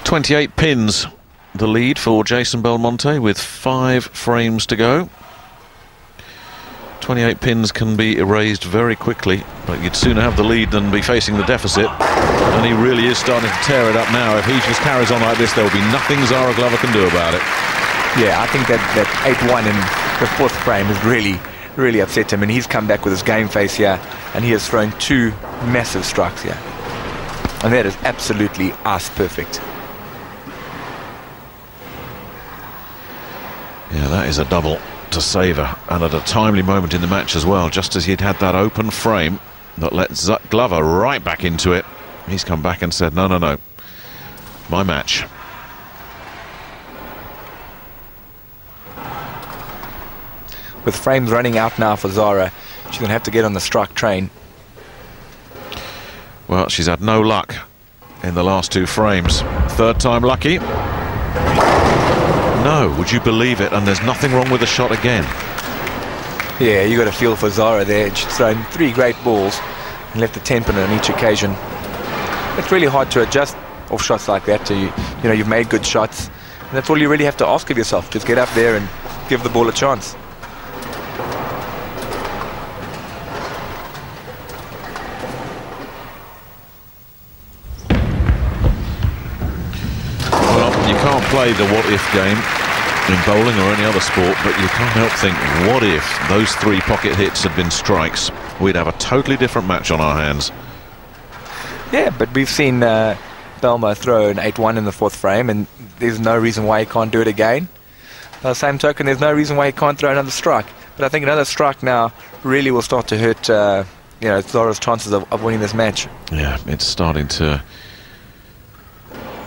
28 pins, the lead for Jason Belmonte with 5 frames to go. 28 pins can be erased very quickly, but you'd sooner have the lead than be facing the deficit. And he really is starting to tear it up now. If he just carries on like this, there will be nothing Zara Glover can do about it. Yeah, I think that 8-1 in the 4th frame has really upset him, and he's come back with his game face here, and he has thrown 2 massive strikes here. And that is absolutely ice perfect. Yeah, that is a double to savour, and at a timely moment in the match as well, just as he'd had that open frame that let Glover right back into it. He's come back and said, no, my match. With frames running out now for Zara, she's going to have to get on the strike train. Well, she's had no luck in the last 2 frames. 3rd time lucky. No, would you believe it? And there's nothing wrong with the shot again. Yeah, you got a feel for Zara there. She's thrown 3 great balls and left a 10 pin on each occasion. It's really hard to adjust off shots like that. You know, you've made good shots, and that's all you really have to ask of yourself. Just get up there and give the ball a chance. Well, you can't play the what-if game in bowling or any other sport, but you can't help think, what if those 3 pocket hits had been strikes? We'd have a totally different match on our hands. Yeah, but we've seen Belmo throw an 8-1 in the 4th frame, and there's no reason why he can't do it again. By the same token, there's no reason why he can't throw another strike. But I think another strike now really will start to hurt you know, Zara's chances of winning this match. Yeah, it's starting to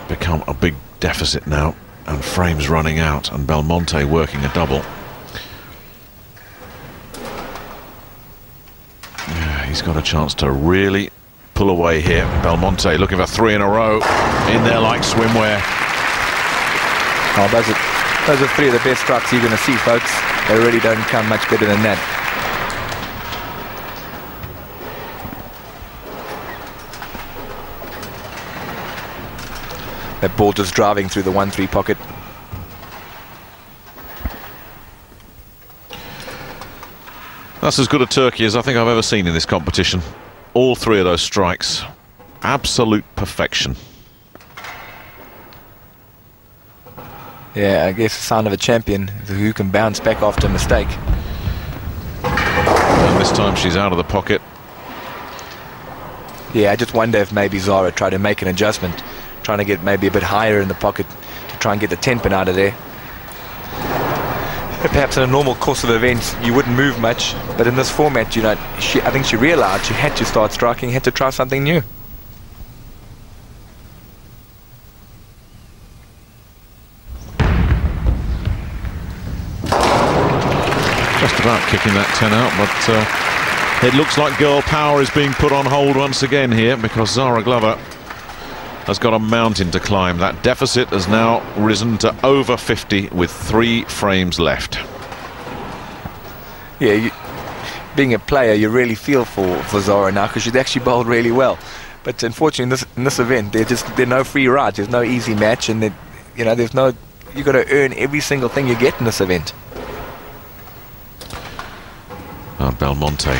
become a big deficit now, and frames running out, and Belmonte working a double. Yeah, he's got a chance to really pull away here. Belmonte looking for 3 in a row in there like swimwear. Oh, those are 3 of the best strikes you're going to see, folks. They really don't come much better than that. That ball just driving through the 1-3 pocket. That's as good a turkey as I think I've ever seen in this competition. All 3 of those strikes. Absolute perfection. Yeah, I guess the sign of a champion is who can bounce back after a mistake. And this time she's out of the pocket. Yeah, I just wonder if maybe Zara tried to make an adjustment, trying to get maybe a bit higher in the pocket to try and get the 10 pin out of there. Perhaps in a normal course of events you wouldn't move much, but in this format, you know, I think she realized she had to start striking, had to try something new. Just about kicking that 10 out, but it looks like girl power is being put on hold once again here, because Zara Glover has got a mountain to climb. That deficit has now risen to over 50 with 3 frames left. Yeah, being a player, you really feel for Zara now, because she's actually bowled really well. But unfortunately, in this event, there are no free rides. There's no easy match, and you know, you got to earn every single thing you get in this event. Belmonte,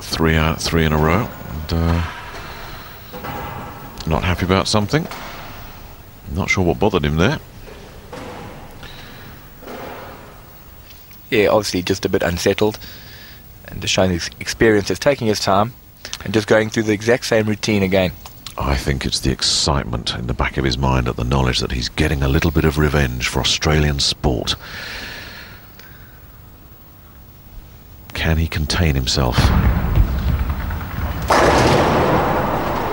3 out, 3 in a row, and not happy about something. Not sure what bothered him there. Yeah, obviously just a bit unsettled, and just showing his experience, just taking his time and just going through the exact same routine again. I think it's the excitement in the back of his mind at the knowledge that he's getting a little bit of revenge for Australian sport. Can he contain himself?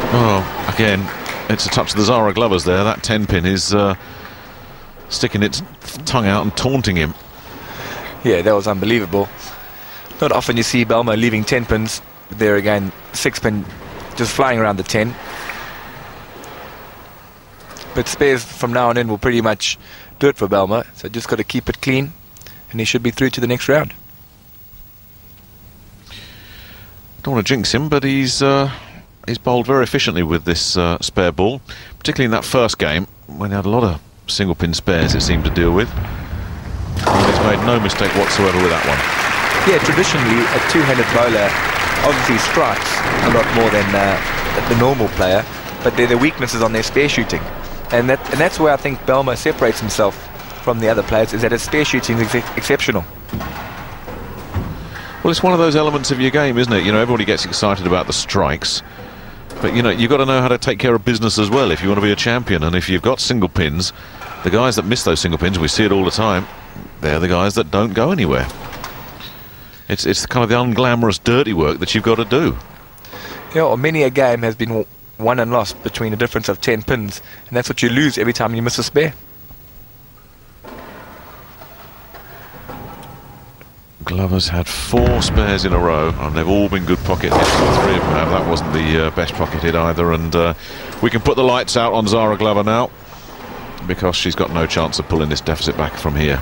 Oh, again, it's a touch of the Zara Glovers there. That 10 pin is sticking its tongue out and taunting him. Yeah, that was unbelievable. Not often you see Belmo leaving 10 pins. There again, 6 pin just flying around the 10. But spares from now on in will pretty much do it for Belmo. So just got to keep it clean, and he should be through to the next round. Don't want to jinx him, but he's he's bowled very efficiently with this spare ball, particularly in that first game when he had a lot of single pin spares it seemed to deal with. And he's made no mistake whatsoever with that one. Yeah, traditionally a two-handed bowler obviously strikes a lot more than the normal player, but their weakness is on their spare shooting, and that's where I think Belmo separates himself from the other players, is that his spare shooting is exceptional. Well, it's one of those elements of your game, isn't it? You know, everybody gets excited about the strikes, but you know, you've got to know how to take care of business as well if you want to be a champion. And if you've got single pins, the guys that miss those single pins, we see it all the time, they're the guys that don't go anywhere. It's kind of the unglamorous dirty work that you've got to do. Yeah, well, many a game has been won and lost between a difference of 10 pins, and that's what you lose every time you miss a spare. Glover's had 4 spares in a row, and they've all been good pocket hits. 3 of them have. That wasn't the best pocket hit either, and we can put the lights out on Zara Glover now, because she's got no chance of pulling this deficit back from here.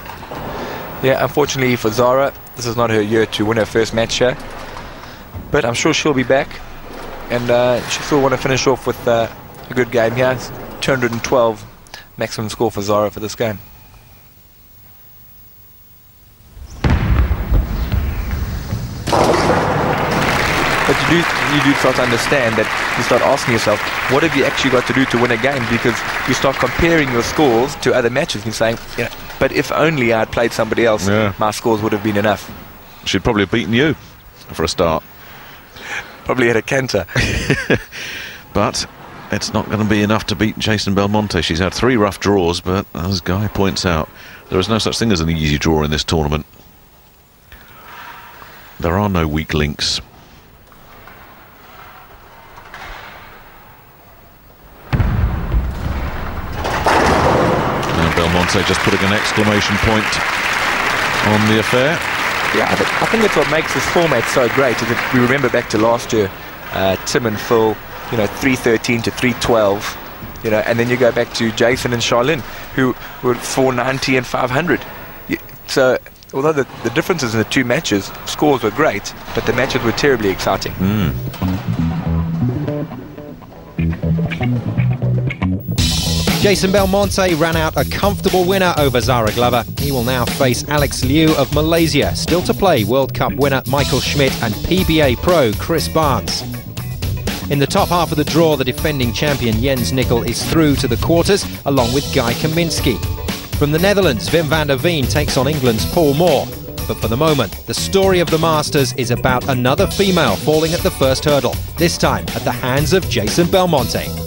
Yeah, unfortunately for Zara, this is not her year to win her first match here, but I'm sure she'll be back, and she still want to finish off with a good game here. 212 maximum score for Zara for this game. But you do start to understand that you start asking yourself, what have you actually got to do to win a game? Because you start comparing your scores to other matches and saying, yeah, but if only I'd played somebody else, my scores would have been enough. She'd probably have beaten you for a start. Probably had a canter. But it's not going to be enough to beat Jason Belmonte. She's had 3 rough draws, but as Guy points out, there is no such thing as an easy draw in this tournament. There are no weak links. Belmonte just putting an exclamation point on the affair. Yeah, I think that's what makes this format so great. Is that we remember back to last year, Tim and Phil, 313 to 312, and then you go back to Jason and Charlene, who were 490 and 500. So although the differences in the 2 matches, scores were great, but the matches were terribly exciting. Jason Belmonte ran out a comfortable winner over Zara Glover. He will now face Alex Liu of Malaysia, still to play World Cup winner Michael Schmidt and PBA pro Chris Barnes. In the top half of the draw, the defending champion Jens Nickel is through to the quarters, along with Guy Kaminski. From the Netherlands, Wim van der Veen takes on England's Paul Moore. But for the moment, the story of the Masters is about another female falling at the first hurdle, this time at the hands of Jason Belmonte.